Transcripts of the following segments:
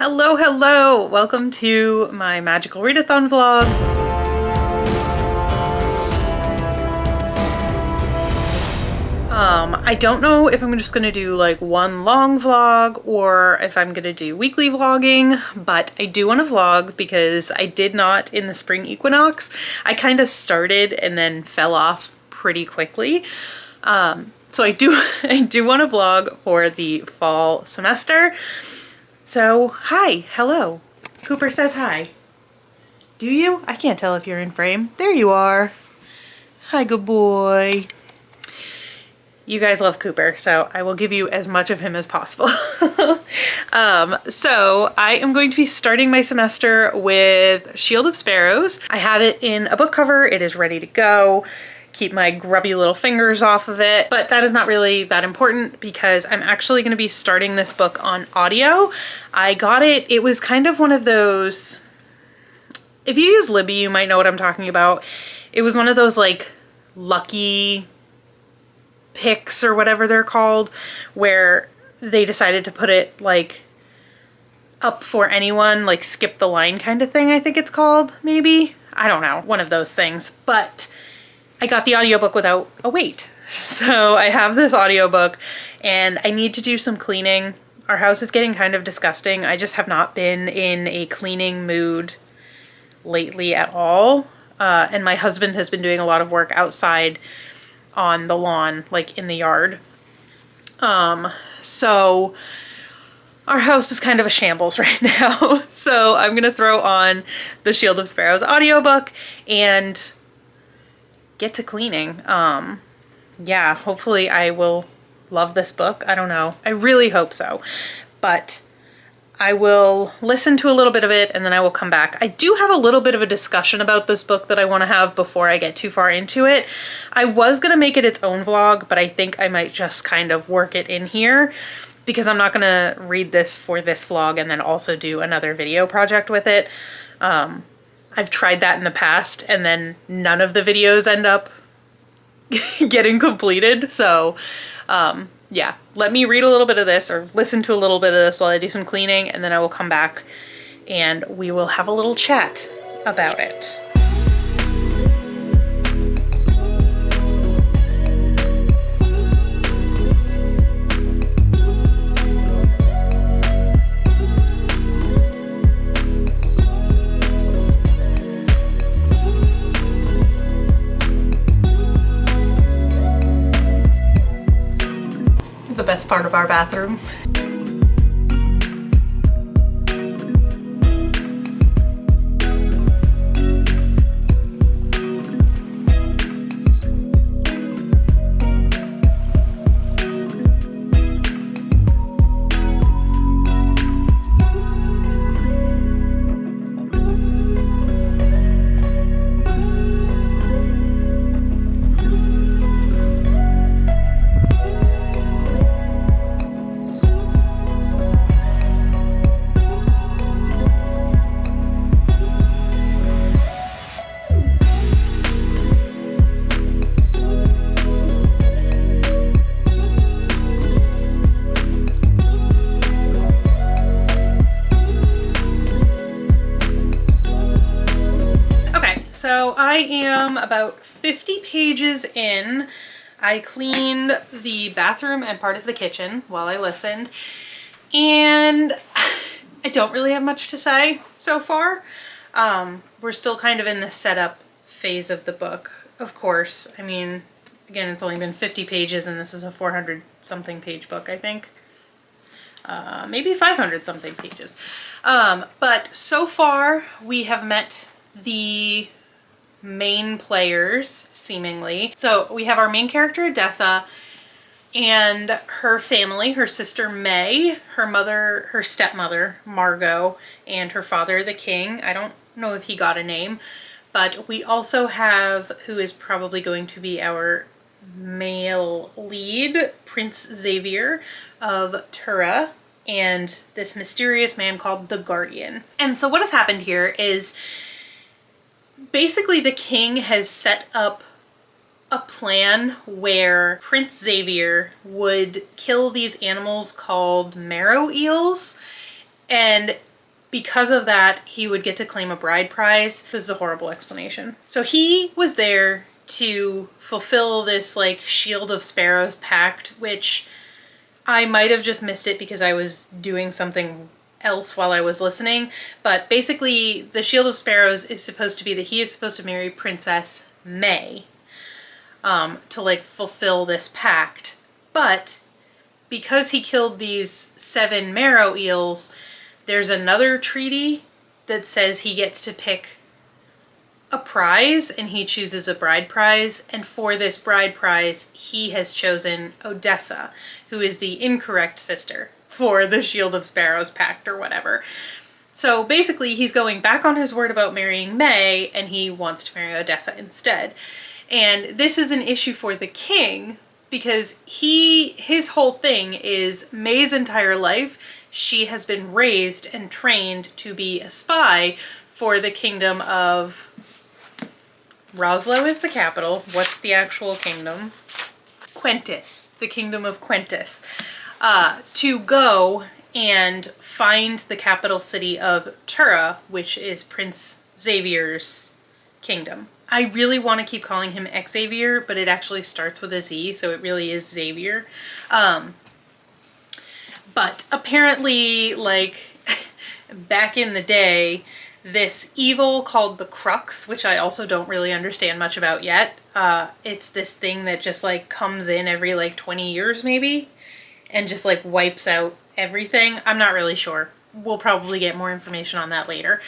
Hello, hello! Welcome to my magical readathon vlog. I don't know if I'm just gonna do like one long vlog or if I'm gonna do weekly vlogging, but I do want to vlog because I did not in the spring equinox. I kind of started and then fell off pretty quickly. So I do want to vlog for the fall semester. So, hi, hello. Cooper says hi. Do you? I can't tell if you're in frame. There you are. Hi, good boy. You guys love Cooper, so I will give you as much of him as possible. So I am going to be starting my semester with Shield of Sparrows. I have it in a book cover. It is ready to go. Keep my grubby little fingers off of it, but that is not really that important because I'm actually going to be starting this book on audio. I got it, it was kind of one of those, if you use Libby you might know what I'm talking about. It was one of those like lucky picks or whatever they're called, where they decided to put it like up for anyone, like skip the line kind of thing, I think it's called, maybe? I don't know, one of those things. But I got the audiobook without a wait. So I have this audiobook and I need to do some cleaning. Our house is getting kind of disgusting. I just have not been in a cleaning mood lately at all. And my husband has been doing a lot of work outside on the lawn, like in the yard. So our house is kind of a shambles right now. So I'm gonna throw on the Shield of Sparrows audiobook and get to cleaning. Yeah, hopefully I will love this book. I don't know. I really hope so. But I will listen to a little bit of it and then I will come back. I do have a little bit of a discussion about this book that I want to have before I get too far into it. I was going to make it its own vlog, but I think I might just kind of work it in here because I'm not going to read this for this vlog and then also do another video project with it. I've tried that in the past and then none of the videos end up getting completed. So yeah, let me read a little bit of this or listen to a little bit of this while I do some cleaning, and then I will come back and we will have a little chat about it. The best part of our bathroom. So I am about 50 pages in. I cleaned the bathroom and part of the kitchen while I listened, and I don't really have much to say so far. We're still kind of in the setup phase of the book, of course. I mean, again, it's only been 50 pages and this is a 400 something page book, I think. Maybe 500 something pages. But so far we have met the main players, seemingly. So we have our main character Odessa and her family, her sister May, her mother, her stepmother Margot, and her father the king. I don't know if he got a name, but we also have, who is probably going to be our male lead, Prince Xavier of Tura, and this mysterious man called the Guardian. And so what has happened here is basically the king has set up a plan where Prince Xavier would kill these animals called marrow eels, and because of that, he would get to claim a bride prize. This is a horrible explanation. So he was there to fulfill this like Shield of Sparrows pact, which I might have just missed it because I was doing something else while I was listening. But basically, the Shield of Sparrows is supposed to be that he is supposed to marry Princess May to like fulfill this pact. But because he killed these 7 marrow eels, there's another treaty that says he gets to pick a prize, and he chooses a bride prize, and for this bride prize he has chosen Odessa, who is the incorrect sister for the Shield of Sparrows pact or whatever. So basically he's going back on his word about marrying May, and he wants to marry Odessa instead. And this is an issue for the king because his whole thing is May's entire life she has been raised and trained to be a spy for the kingdom of Roslo is the capital. What's the actual kingdom? Quentis. The kingdom of Quentis. To go and find the capital city of Tura, which is Prince Xavier's kingdom. I really want to keep calling him Xavier, but it actually starts with a Z, so it really is Xavier. But apparently, like, back in the day, this evil called the Crux, which I also don't really understand much about yet. It's this thing that just like comes in every like 20 years maybe and just like wipes out everything. I'm not really sure. We'll probably get more information on that later.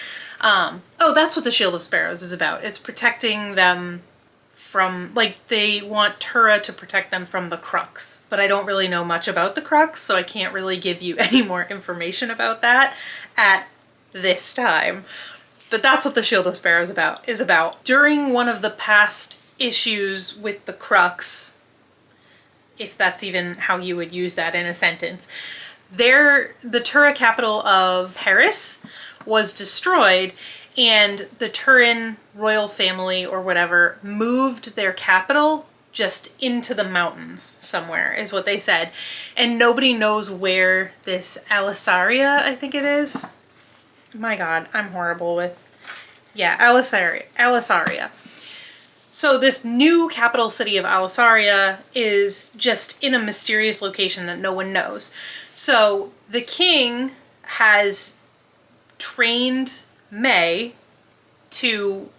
Oh, that's what the Shield of Sparrows is about. It's protecting them from, like, they want Tura to protect them from the Crux, but I don't really know much about the Crux, so I can't really give you any more information about that at this time. But that's what the Shield of Sparrows is about. During one of the past issues with the Crux, if that's even how you would use that in a sentence, the Tura capital of Paris was destroyed, and the Turin royal family or whatever moved their capital just into the mountains somewhere, is what they said. And nobody knows where this Alisaria, I think it is. My God, I'm horrible with... Yeah, Alisaria. So this new capital city of Alisaria is just in a mysterious location that no one knows. So the king has trained May to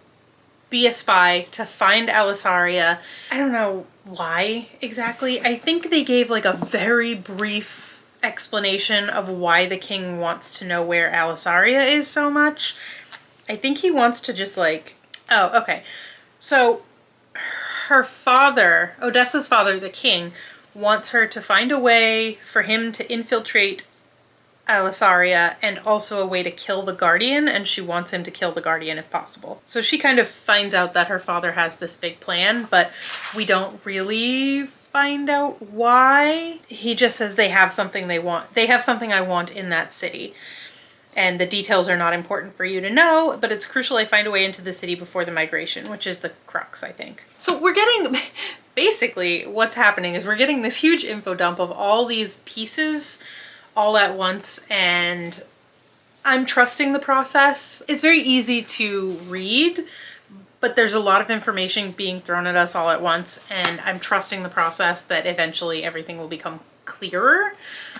be a spy to find Alisaria. I don't know why exactly. I think they gave like a very brief explanation of why the king wants to know where Alisaria is so much. I think he wants to just like... Oh, okay. So her father, Odessa's father, the king, wants her to find a way for him to infiltrate Alisaria and also a way to kill the Guardian, and she wants him to kill the Guardian if possible. So she kind of finds out that her father has this big plan, but we don't really find out why. He just says they have something they want. They have something I want in that city. And the details are not important for you to know, but it's crucial I find a way into the city before the migration, which is the Crux, I think. So we're getting, basically what's happening is we're getting this huge info dump of all these pieces all at once, and I'm trusting the process. It's very easy to read, but there's a lot of information being thrown at us all at once, and I'm trusting the process that eventually everything will become clearer.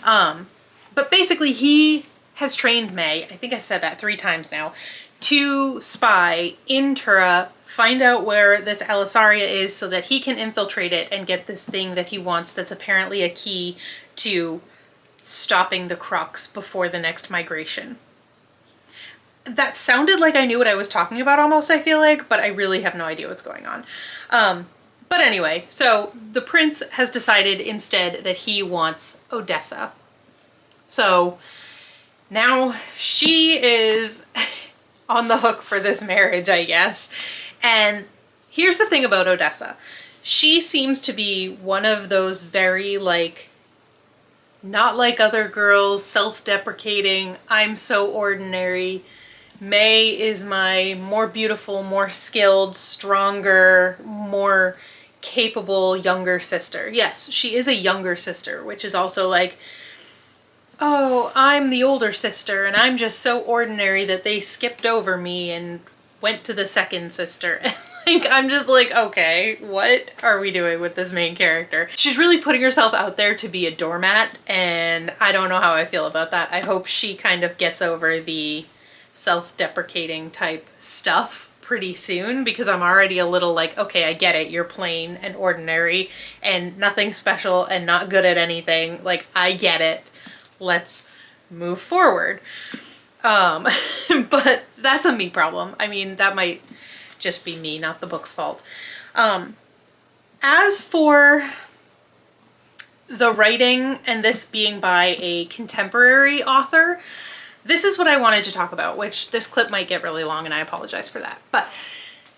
But basically he has trained May, I think I've said that 3 times now, to spy in Tura, find out where this Alisaria is so that he can infiltrate it and get this thing that he wants that's apparently a key to stopping the Crux before the next migration. That sounded like I knew what I was talking about almost, I feel like, but I really have no idea what's going on. But anyway, so the prince has decided instead that he wants Odessa. So now she is on the hook for this marriage, I guess. And here's the thing about Odessa. She seems to be one of those very, like, not like other girls, self-deprecating, I'm so ordinary. May is my more beautiful, more skilled, stronger, more capable younger sister. Yes, she is a younger sister, which is also like, oh, I'm the older sister and I'm just so ordinary that they skipped over me and went to the second sister. Like, I'm just like, okay, what are we doing with this main character? She's really putting herself out there to be a doormat, and I don't know how I feel about that. I hope she kind of gets over the self-deprecating type stuff pretty soon, because I'm already a little like, okay, I get it, you're plain and ordinary and nothing special and not good at anything. Like, I get it. Let's move forward. But that's a me problem. I mean, that might just be me, not the book's fault. As for the writing, and this being by a contemporary author, this is what I wanted to talk about, which this clip might get really long and I apologize for that. But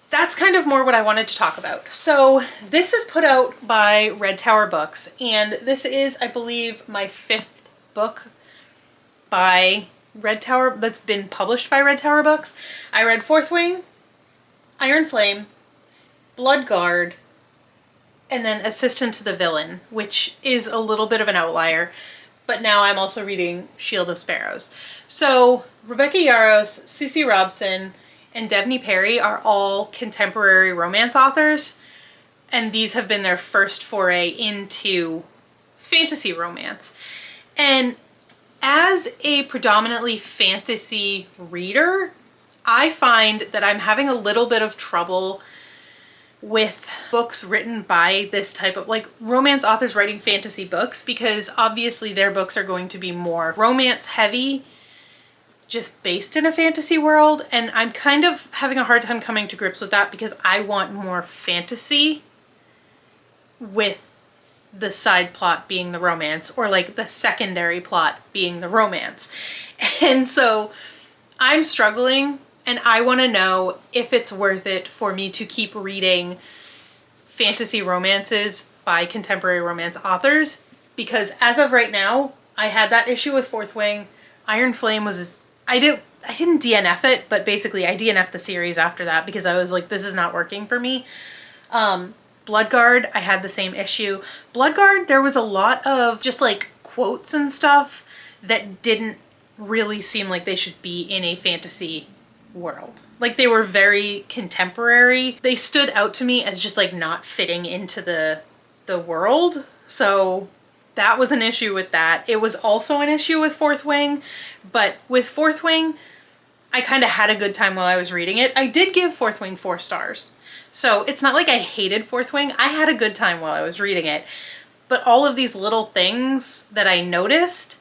that's kind of more what I wanted to talk about. So this is put out by Red Tower Books, and this is, I believe, my 5th book by Red Tower that's been published by Red Tower Books. I read Fourth Wing, Iron Flame, Bloodguard, and then Assistant to the Villain, which is a little bit of an outlier. But now I'm also reading Shield of Sparrows. So Rebecca Yarros, Cece Robson, and Devney Perry are all contemporary romance authors, and these have been their first foray into fantasy romance. And as a predominantly fantasy reader, I find that I'm having a little bit of trouble with books written by this type of, like, romance authors writing fantasy books, because obviously their books are going to be more romance heavy, just based in a fantasy world, and I'm kind of having a hard time coming to grips with that, because I want more fantasy with the side plot being the romance, or like the secondary plot being the romance. And so I'm struggling, and I want to know if it's worth it for me to keep reading fantasy romances by contemporary romance authors, because as of right now, I had that issue with Fourth Wing. Iron Flame was, I didn't DNF it, but basically I DNF'd the series after that because I was like, this is not working for me. Bloodguard, I had the same issue. Bloodguard, there was a lot of just like quotes and stuff that didn't really seem like they should be in a fantasy world. Like, they were very contemporary. They stood out to me as just like not fitting into the world. So that was an issue with that. It was also an issue with Fourth Wing, but with Fourth Wing, I kind of had a good time while I was reading it. I did give Fourth Wing 4 stars. So it's not like I hated Fourth Wing. I had a good time while I was reading it. But all of these little things that I noticed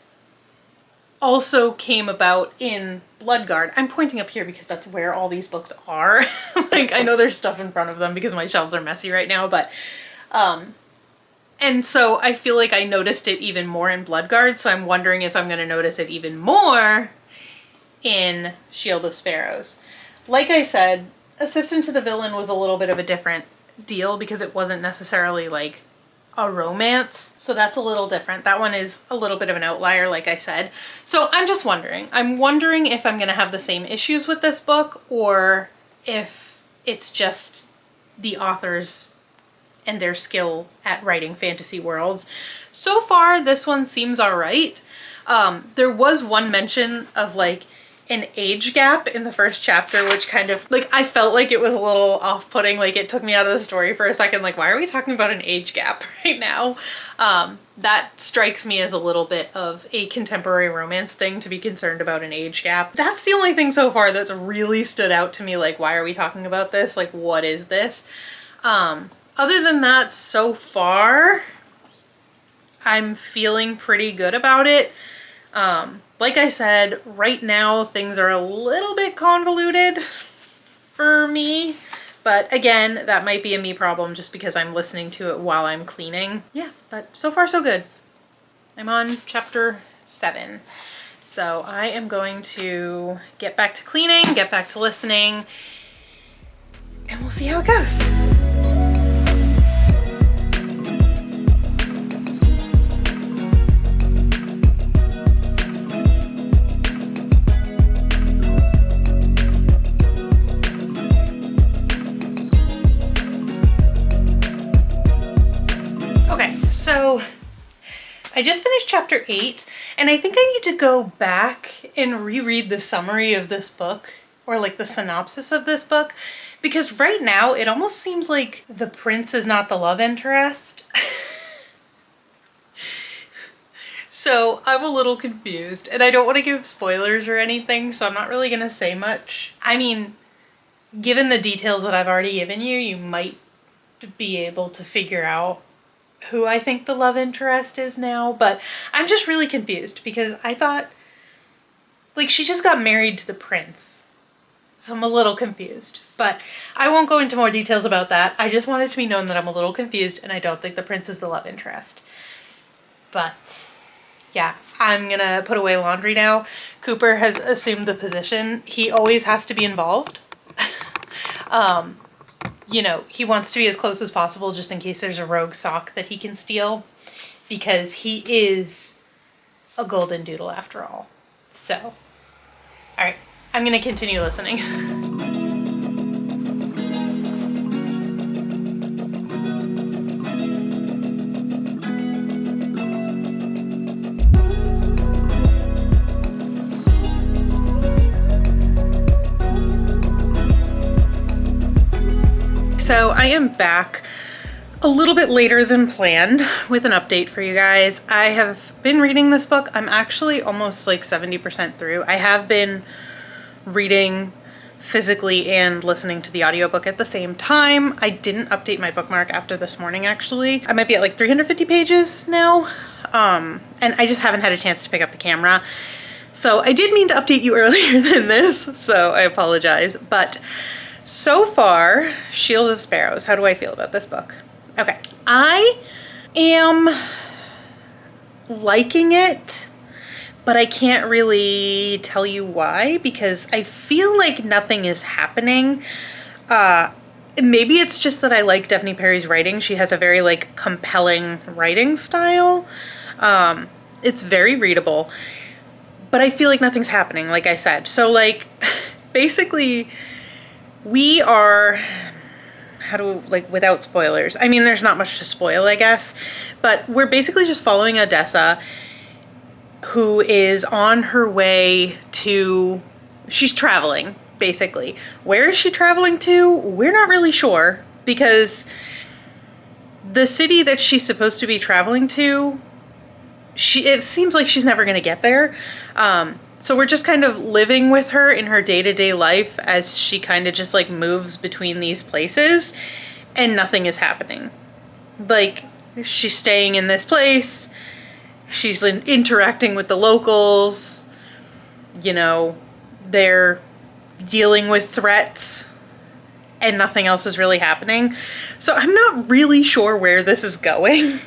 also came about in Bloodguard. I'm pointing up here because that's where all these books are. Like, I know there's stuff in front of them because my shelves are messy right now, but and so I feel like I noticed it even more in Bloodguard, so I'm wondering if I'm going to notice it even more in Shield of Sparrows. Like I said, Assistant to the Villain was a little bit of a different deal because it wasn't necessarily like a romance, so that's a little different. That one is a little bit of an outlier, like I said. So I'm just wondering. I'm wondering if I'm going to have the same issues with this book, or if it's just the authors and their skill at writing fantasy worlds. So far, this one seems alright. There was one mention of like an age gap in the first chapter, which kind of, like, I felt like it was a little off-putting. Like, it took me out of the story for a second. Like, why are we talking about an age gap right now? That strikes me as a little bit of a contemporary romance thing, to be concerned about an age gap. That's the only thing so far that's really stood out to me. Like, why are we talking about this? Like, what is this? Other than that, so far, I'm feeling pretty good about it. Like I said, right now things are a little bit convoluted for me, but again, that might be a me problem just because I'm listening to it while I'm cleaning. Yeah, but so far so good. I'm on chapter 7. So I am going to get back to cleaning, get back to listening, and we'll see how it goes. So I I just finished chapter 8, and I think I need to go back and reread the summary of this book, or like the synopsis of this book, because right now it almost seems like the prince is not the love interest. So I'm a little confused, and I don't want to give spoilers or anything, so I'm not really going to say much. I mean, given the details that I've already given you, you might be able to figure out who I think the love interest is now, but I'm just really confused because I thought, like, she just got married to the prince. So I'm a little confused, but I won't go into more details about that. I just want it to be known that I'm a little confused and I don't think the prince is the love interest. But yeah, I'm gonna put away laundry now. Cooper has assumed the position. He always has to be involved. You know, he wants to be as close as possible just in case there's a rogue sock that he can steal, because he is a golden doodle after all. So, all right, I'm gonna continue listening. So I am back a little bit later than planned with an update for you guys. I have been reading this book. I'm actually almost like 70% through. I have been reading physically and listening to the audiobook at the same time. I didn't update my bookmark after this morning, actually. I might be at like 350 pages now. And I just haven't had a chance to pick up the camera. So I did mean to update you earlier than this, so I apologize. But so far, Shield of Sparrows, how do I feel about this book? Okay, I am liking it, but I can't really tell you why, because I feel like nothing is happening. Maybe it's just that I like Daphne Perry's writing. She has a very like compelling writing style. It's very readable, but I feel like nothing's happening, like I said. So like, basically, we are, without spoilers, I mean, there's not much to spoil, I guess, but we're basically just following Odessa, who is on her way to, she's traveling, basically. Where is she traveling to? We're not really sure, because the city that she's supposed to be traveling to, it seems like she's never going to get there. So we're just kind of living with her in her day-to-day life as she kind of just like moves between these places, and nothing is happening. Like, she's staying in this place, she's interacting with the locals, you know, they're dealing with threats, and nothing else is really happening. So I'm not really sure where this is going.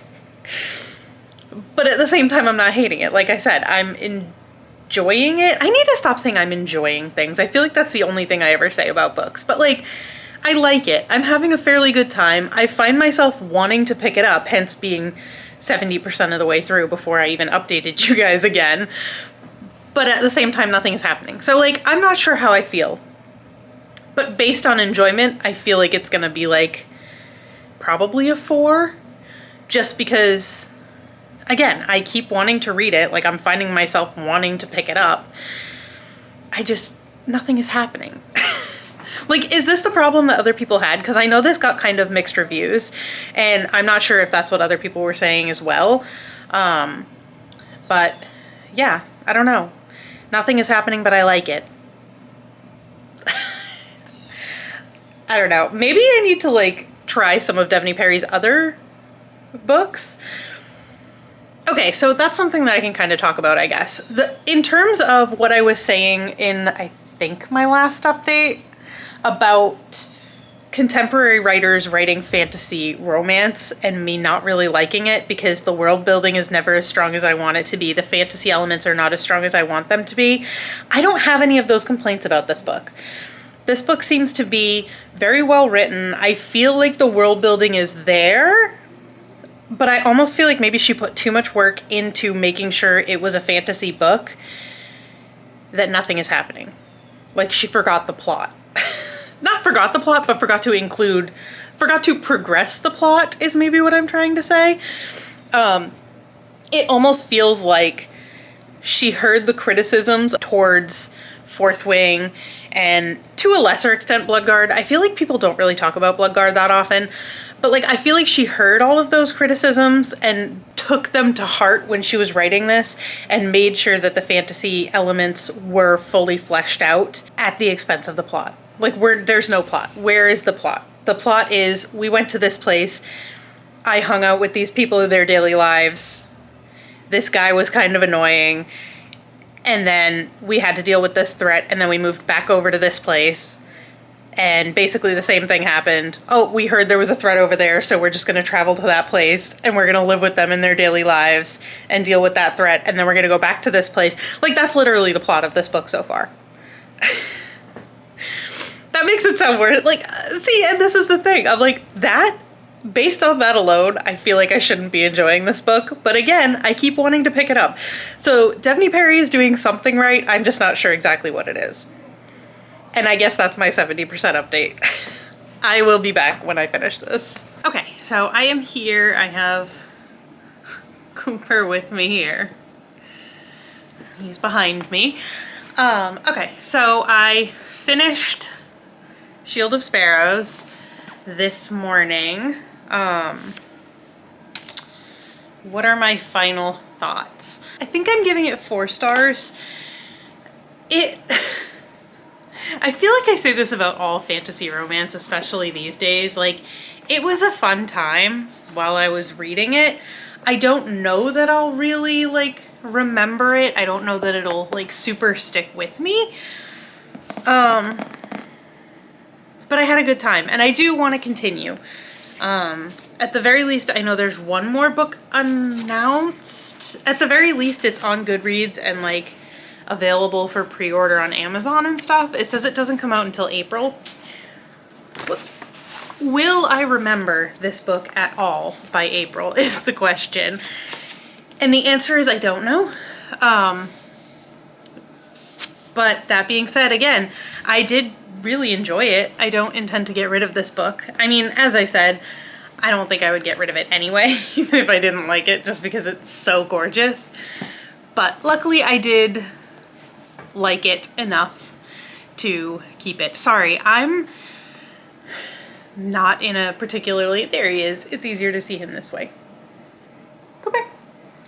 But at the same time, I'm not hating it. Like I said, I'm enjoying it. I need to stop saying I'm enjoying things. I feel like that's the only thing I ever say about books. But like, I like it. I'm having a fairly good time. I find myself wanting to pick it up, hence being 70% of the way through before I even updated you guys again. But at the same time, nothing is happening. So like, I'm not sure how I feel. But based on enjoyment, I feel like it's gonna be like probably a 4. Just because, again, I keep wanting to read it. Like, I'm finding myself wanting to pick it up. Nothing is happening. Like, is this the problem that other people had? Because I know this got kind of mixed reviews, and I'm not sure if that's what other people were saying as well. But yeah, I don't know. Nothing is happening, but I like it. I don't know. Maybe I need to like try some of Daphne Perry's other books. Okay, so that's something that I can kind of talk about, I guess. In terms of what I was saying in, I think, my last update about contemporary writers writing fantasy romance and me not really liking it because the world building is never as strong as I want it to be. The fantasy elements are not as strong as I want them to be. I don't have any of those complaints about this book. This book seems to be very well written. I feel like the world building is there, but I almost feel like maybe she put too much work into making sure it was a fantasy book that nothing is happening. Like, she forgot the plot. Not forgot the plot, but forgot to progress the plot is maybe what I'm trying to say. it almost feels like she heard the criticisms towards Fourth Wing and to a lesser extent Bloodguard. I feel like people don't really talk about Bloodguard that often, but like I feel like she heard all of those criticisms and took them to heart when she was writing this and made sure that the fantasy elements were fully fleshed out at the expense of the plot. Like there's no plot. Where is the plot? The plot is we went to this place, I hung out with these people in their daily lives, this guy was kind of annoying, and then we had to deal with this threat, and then we moved back over to this place, and basically the same thing happened. Oh, we heard there was a threat over there, so we're just going to travel to that place, and we're going to live with them in their daily lives and deal with that threat, and then we're going to go back to this place. Like, that's literally the plot of this book so far. That makes it sound worse. Like, see, and this is the thing. I'm like, that... Based on that alone, I feel like I shouldn't be enjoying this book. But again, I keep wanting to pick it up. So Devney Perry is doing something right. I'm just not sure exactly what it is. And I guess that's my 70% update. I will be back when I finish this. Okay, so I am here. I have Cooper with me here. He's behind me. Okay, so I finished Shield of Sparrows this morning. What are my final thoughts? I think I'm giving it 4 stars. I feel like I say this about all fantasy romance, especially these days. Like, it was a fun time while I was reading it. I don't know that I'll really, like, remember it. I don't know that it'll, like, super stick with me. But I had a good time, and I do want to continue. At the very least, I know there's one more book announced. At the very least, it's on Goodreads and, like, available for pre-order on Amazon and stuff. It says it doesn't come out until April. Whoops. Will I remember this book at all by April is the question. And the answer is I don't know. But that being said, again, I did really enjoy it. I don't intend to get rid of this book. I mean, as I said, I don't think I would get rid of it anyway, even if I didn't like it, just because it's so gorgeous. But luckily I did like it enough to keep it. Sorry, I'm not in a particularly... There he is. It's easier to see him this way. Come here.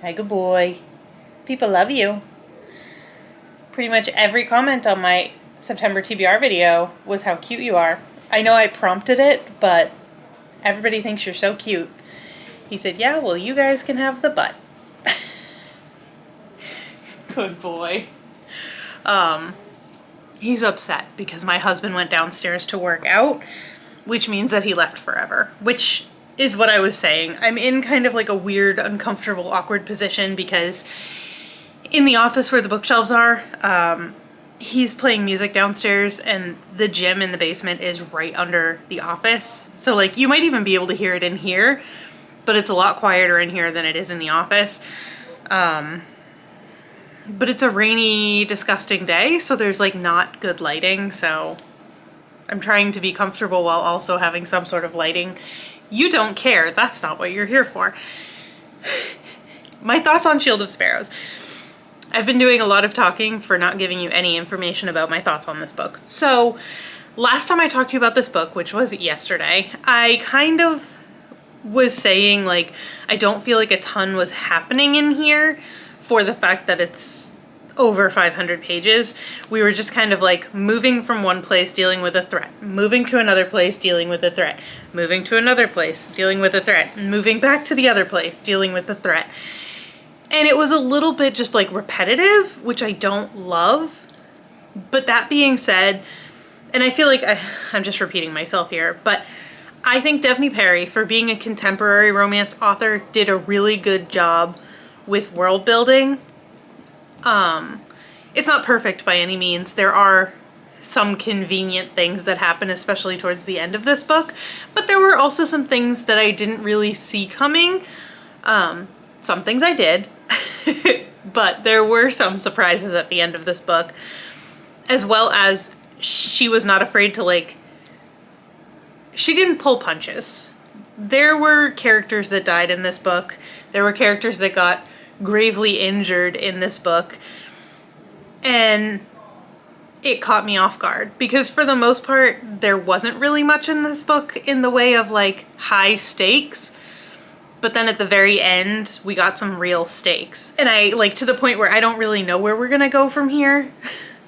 Hi, good boy. People love you. Pretty much every comment on my September TBR video was how cute you are. I know I prompted it, but everybody thinks you're so cute. He said, yeah, well, you guys can have the butt. Good boy. He's upset because my husband went downstairs to work out, which means that he left forever, which is what I was saying. I'm in kind of like a weird, uncomfortable, awkward position because in the office where the bookshelves are, he's playing music downstairs and the gym in the basement is right under the office. So like you might even be able to hear it in here, but it's a lot quieter in here than it is in the office. But it's a rainy, disgusting day, so there's like not good lighting, so I'm trying to be comfortable while also having some sort of lighting. You don't care, that's not what you're here for. My thoughts on Shield of Sparrows. I've been doing a lot of talking for not giving you any information about my thoughts on this book. So last time I talked to you about this book, which was yesterday, I kind of was saying like I don't feel like a ton was happening in here for the fact that it's over 500 pages. We were just kind of like moving from one place, dealing with a threat, moving to another place, dealing with a threat, moving to another place, dealing with a threat, moving back to the other place, dealing with the threat. And it was a little bit just like repetitive, which I don't love. But that being said, and I feel like I'm just repeating myself here, but I think Devney Perry, for being a contemporary romance author, did a really good job with world building. It's not perfect by any means. There are some convenient things that happen, especially towards the end of this book, but there were also some things that I didn't really see coming. Some things I did, but there were some surprises at the end of this book, as well as she was not afraid to like, she didn't pull punches. There were characters that died in this book. There were characters that got gravely injured in this book. And it caught me off guard because for the most part, there wasn't really much in this book in the way of like high stakes. But then at the very end, we got some real stakes. And I like to the point where I don't really know where we're gonna go from here.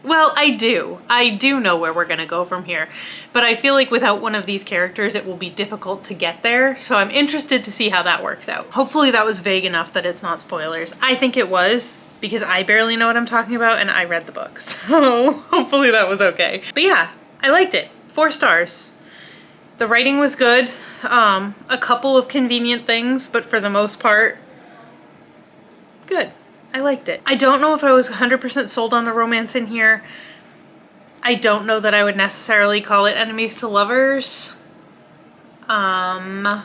Well, I do know where we're gonna go from here. But I feel like without one of these characters, it will be difficult to get there. So I'm interested to see how that works out. Hopefully that was vague enough that it's not spoilers. I think it was, because I barely know what I'm talking about and I read the book. So hopefully that was okay. But yeah, I liked it. 4 stars. The writing was good. A couple of convenient things, but for the most part, good. I liked it. I don't know if I was 100% sold on the romance in here. I don't know that I would necessarily call it enemies to lovers. Although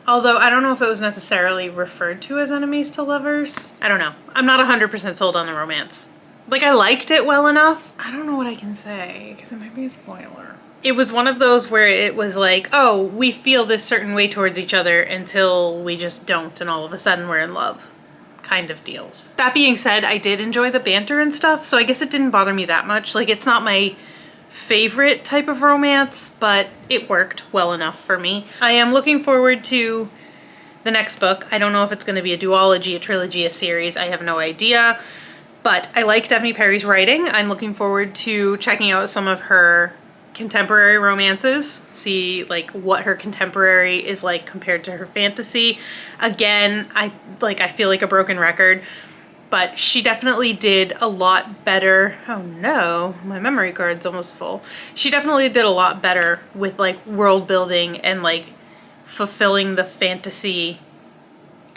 I don't know if it was necessarily referred to as enemies to lovers. I don't know. I'm not 100% sold on the romance. Like, I liked it well enough. I don't know what I can say because it might be a spoiler. It was one of those where it was like, oh, we feel this certain way towards each other until we just don't, and all of a sudden we're in love kind of deals. That being said, I did enjoy the banter and stuff, so I guess it didn't bother me that much. Like, it's not my favorite type of romance, but it worked well enough for me. I am looking forward to the next book. I don't know if it's going to be a duology, a trilogy, a series. I have no idea, but I like Daphne Perry's writing. I'm looking forward to checking out some of her contemporary romances, see like what her contemporary is like compared to her fantasy. Again, I feel like a broken record, but she definitely did a lot better. Oh no, my memory card's almost full. She definitely did a lot better with like world building and like fulfilling the fantasy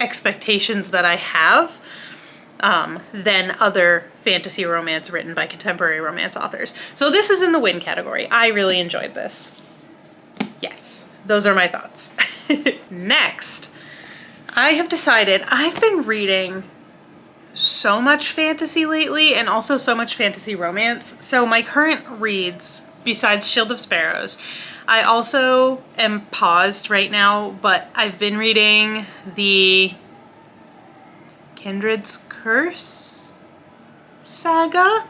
expectations that I have than other fantasy romance written by contemporary romance authors. So this is in the win category. I really enjoyed this. Yes, those are my thoughts. Next, I have decided I've been reading so much fantasy lately and also so much fantasy romance. So my current reads, besides Shield of Sparrows, I also am paused right now, but I've been reading the Kindred's Curse saga.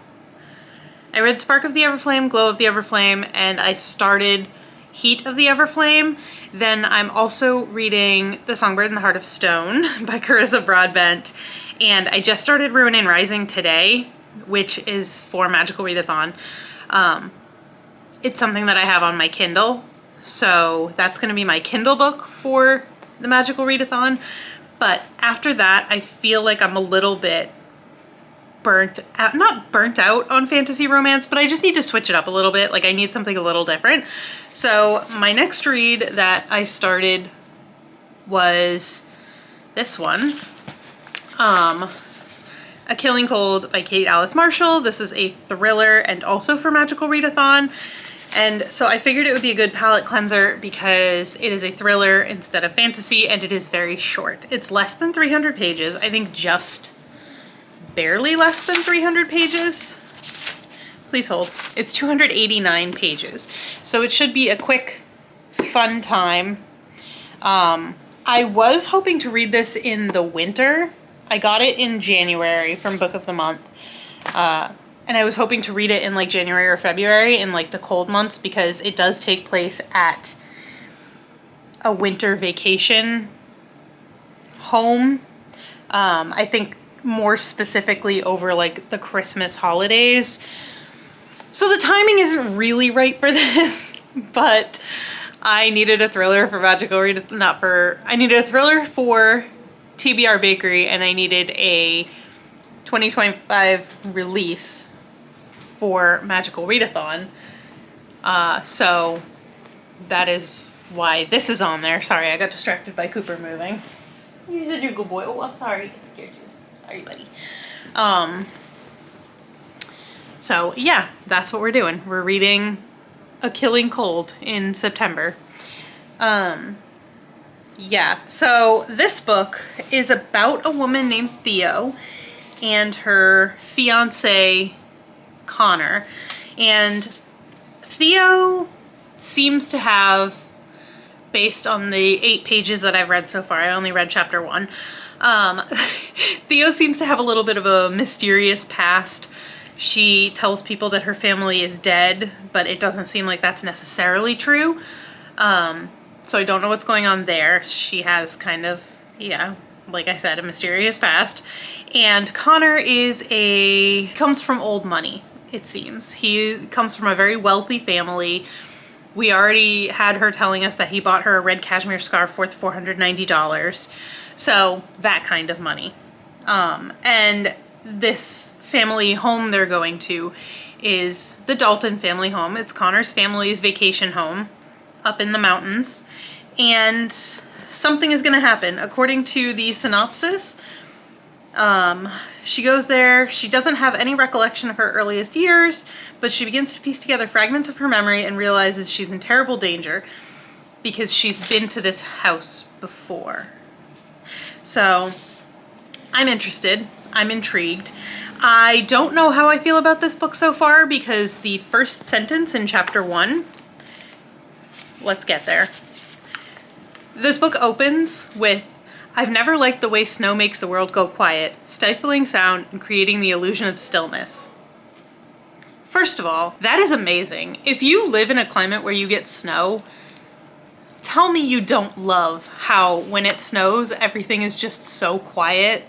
I read Spark of the Everflame, Glow of the Everflame, and I started Heat of the Everflame. Then I'm also reading The Songbird and the Heart of Stone by Carissa Broadbent, and I just started Ruin and Rising today, which is for Magical Readathon. It's something that I have on my Kindle, so that's going to be my Kindle book for the Magical Readathon. But after that, I feel like I'm a little bit burnt out, not burnt out on fantasy romance, but I just need to switch it up a little bit. Like, I need something a little different. So my next read that I started was this one, A Killing Cold by Kate Alice Marshall. This is a thriller and also for Magical Readathon. And so I figured it would be a good palette cleanser because it is a thriller instead of fantasy, and it is very short. It's less than 300 pages. I think just barely less than 300 pages. Please hold. It's 289 pages. So it should be a quick, fun time. I was hoping to read this in the winter. I got it in January from Book of the Month. And I was hoping to read it in like January or February in like the cold months because it does take place at a winter vacation home. I think more specifically over like the Christmas holidays. So the timing isn't really right for this, but I needed a thriller for Magical Readathon, I needed a thriller for TBR Bakery, and I needed a 2025 release for Magical Readathon. So that is why this is on there. Sorry, I got distracted by Cooper moving. You're such a good boy. Oh, I'm sorry. I scared you. Sorry, buddy. So yeah, that's what we're doing. We're reading A Killing Cold in September. Yeah, so this book is about a woman named Theo and her fiance Connor. And Theo seems to have based on the 8 pages that I've read so far. I only read chapter 1. Theo seems to have a little bit of a mysterious past. She tells people that her family is dead, but it doesn't seem like that's necessarily true. So I don't know what's going on there. She has kind of, yeah, like I said, a mysterious past. And Connor comes from old money, it seems. He comes from a very wealthy family. We already had her telling us that he bought her a red cashmere scarf worth $490. So that kind of money. And this family home they're going to is the Dalton family home. It's Connor's family's vacation home up in the mountains. And something is going to happen. According to the synopsis, she goes there. She doesn't have any recollection of her earliest years, but she begins to piece together fragments of her memory and realizes she's in terrible danger because she's been to this house before. So I'm interested. I'm intrigued. I don't know how I feel about this book so far because the first sentence in chapter 1, let's get there. This book opens with, "I've never liked the way snow makes the world go quiet, stifling sound and creating the illusion of stillness." First of all, that is amazing. If you live in a climate where you get snow, tell me you don't love how when it snows, everything is just so quiet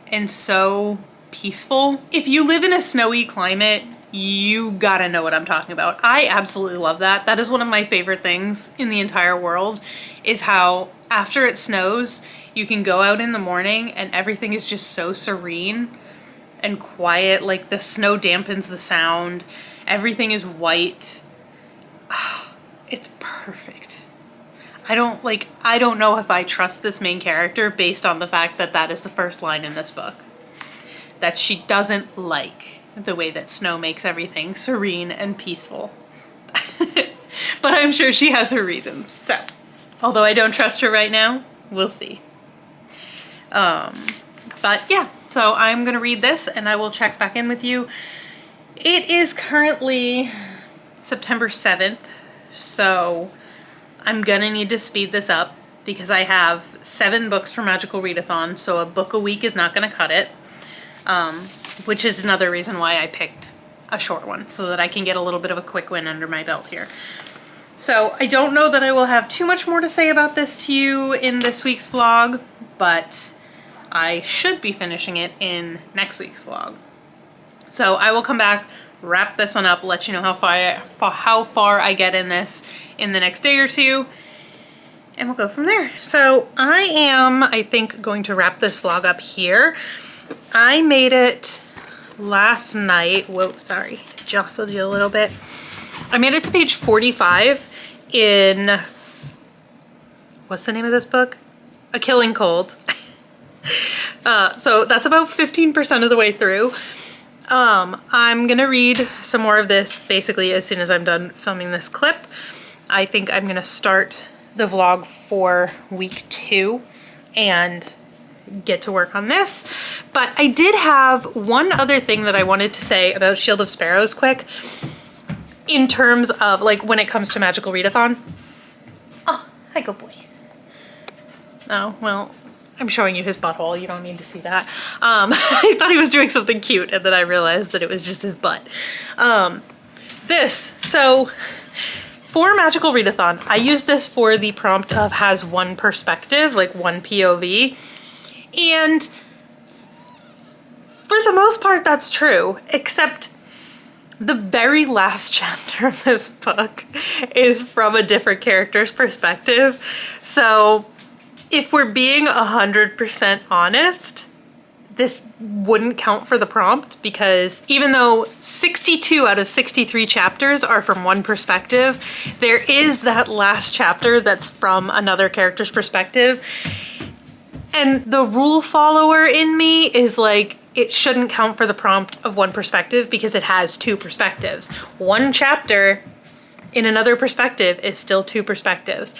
and so peaceful. If you live in a snowy climate, you gotta know what I'm talking about. I absolutely love that. That is one of my favorite things in the entire world, is how after it snows, you can go out in the morning and everything is just so serene and quiet. Like the snow dampens the sound. Everything is white. It's perfect. I don't know if I trust this main character based on the fact that that is the first line in this book. That she doesn't like the way that snow makes everything serene and peaceful. But I'm sure she has her reasons. So, although I don't trust her right now, we'll see. But yeah, so I'm gonna read this and I will check back in with you. It is currently September 7th, so I'm gonna need to speed this up because I have 7 books for Magical Readathon, so a book a week is not gonna cut it. Which is another reason why I picked a short one, so that I can get a little bit of a quick win under my belt here. So I don't know that I will have too much more to say about this to you in this week's vlog, but I should be finishing it in next week's vlog. So I will come back, wrap this one up, let you know how far I get in this in the next day or two, and we'll go from there. So I am, I think, going to wrap this vlog up here. I made it last night. Whoa, sorry, jostled you a little bit. I made it to page 45 in, what's the name of this book? A Killing Cold. So that's about 15% of the way through. I'm gonna read some more of this basically as soon as I'm done filming this clip. I think I'm gonna start the vlog for week 2 and get to work on this. But I did have one other thing that I wanted to say about Shield of Sparrows quick, in terms of like when it comes to Magical Readathon. Oh, hi, good boy. Oh, well, I'm showing you his butthole. You don't need to see that. I thought he was doing something cute and then I realized that it was just his butt. So for Magical Readathon, I used this for the prompt of has one perspective, like one POV. And for the most part, that's true, except the very last chapter of this book is from a different character's perspective. So if we're being 100% honest, this wouldn't count for the prompt, because even though 62 out of 63 chapters are from one perspective, there is that last chapter that's from another character's perspective. And the rule follower in me is like, it shouldn't count for the prompt of one perspective because it has 2 perspectives. One chapter in another perspective is still 2 perspectives.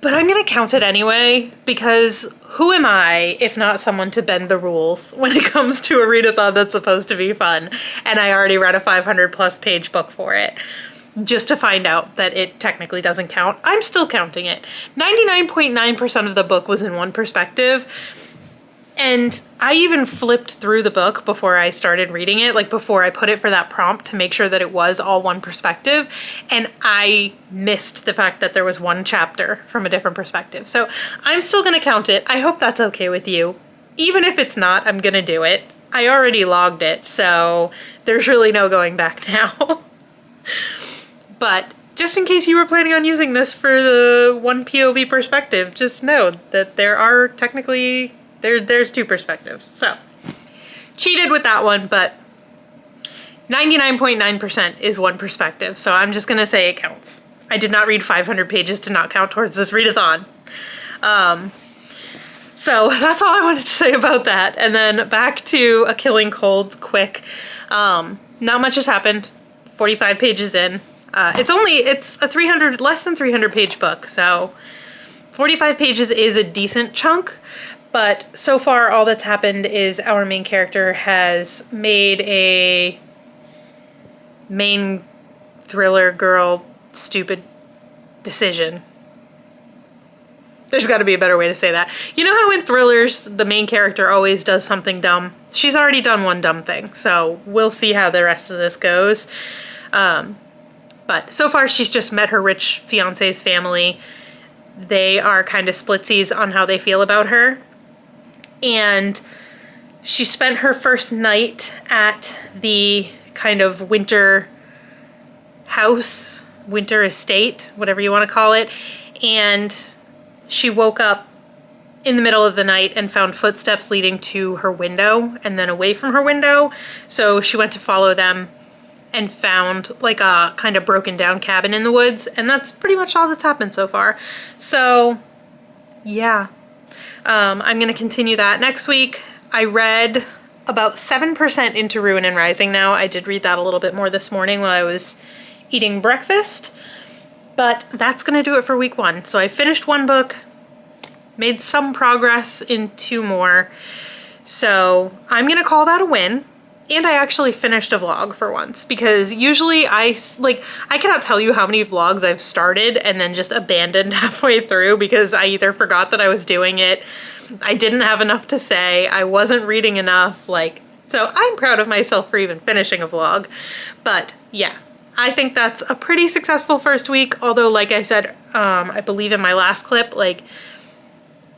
But I'm gonna count it anyway, because who am I if not someone to bend the rules when it comes to a readathon that's supposed to be fun, and I already read a 500+ page book for it. just to find out that it technically doesn't count. I'm still counting it. 99.9% of the book was in one perspective. And I even flipped through the book before I started reading it, like before I put it for that prompt to make sure that it was all one perspective. And I missed the fact that there was one chapter from a different perspective. So I'm still gonna count it. I hope that's okay with you. Even if it's not, I'm gonna do it. I already logged it, so there's really no going back now. But just in case you were planning on using this for the one POV perspective, just know that there are technically there's two perspectives. So cheated with that one, but 99.9% is one perspective. So I'm just gonna say it counts. I did not read 500 pages to not count towards this readathon. So that's all I wanted to say about that. And then back to A Killing Cold quick. Not much has happened. 45 pages in. It's a less than 300 page book. So 45 pages is a decent chunk. But so far, all that's happened is our main character has made a main thriller girl stupid decision. There's got to be a better way to say that. You know how in thrillers, the main character always does something dumb? She's already done one dumb thing, so we'll see how the rest of this goes. But so far, she's just met her rich fiance's family. They are kind of splitsies on how they feel about her. And she spent her first night at the kind of winter house, winter estate, whatever you want to call it. And she woke up in the middle of the night and found footsteps leading to her window and then away from her window. So she went to follow them and found like a kind of broken down cabin in the woods. And that's pretty much all that's happened so far. So yeah. I'm going to continue that next week. I read about 7% into Ruin and Rising now. I did read that a little bit more this morning while I was eating breakfast, but that's going to do it for week 1. So I finished 1 book, made some progress in 2 more. So I'm going to call that a win. And I actually finished a vlog for once, because usually I cannot tell you how many vlogs I've started and then just abandoned halfway through because I either forgot that I was doing it, I didn't have enough to say, I wasn't reading enough, so I'm proud of myself for even finishing a vlog. But yeah, I think that's a pretty successful first week, although like I said, I believe in my last clip, I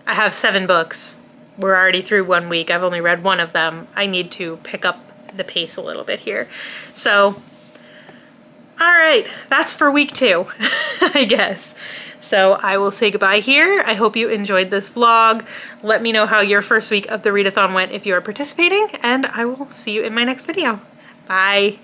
have 7 books. We're already through 1 week. I've only read 1 of them. I need to pick up the pace a little bit here. So, all right, that's for week 2, I guess. So I will say goodbye here. I hope you enjoyed this vlog. Let me know how your first week of the readathon went if you are participating, and I will see you in my next video. Bye.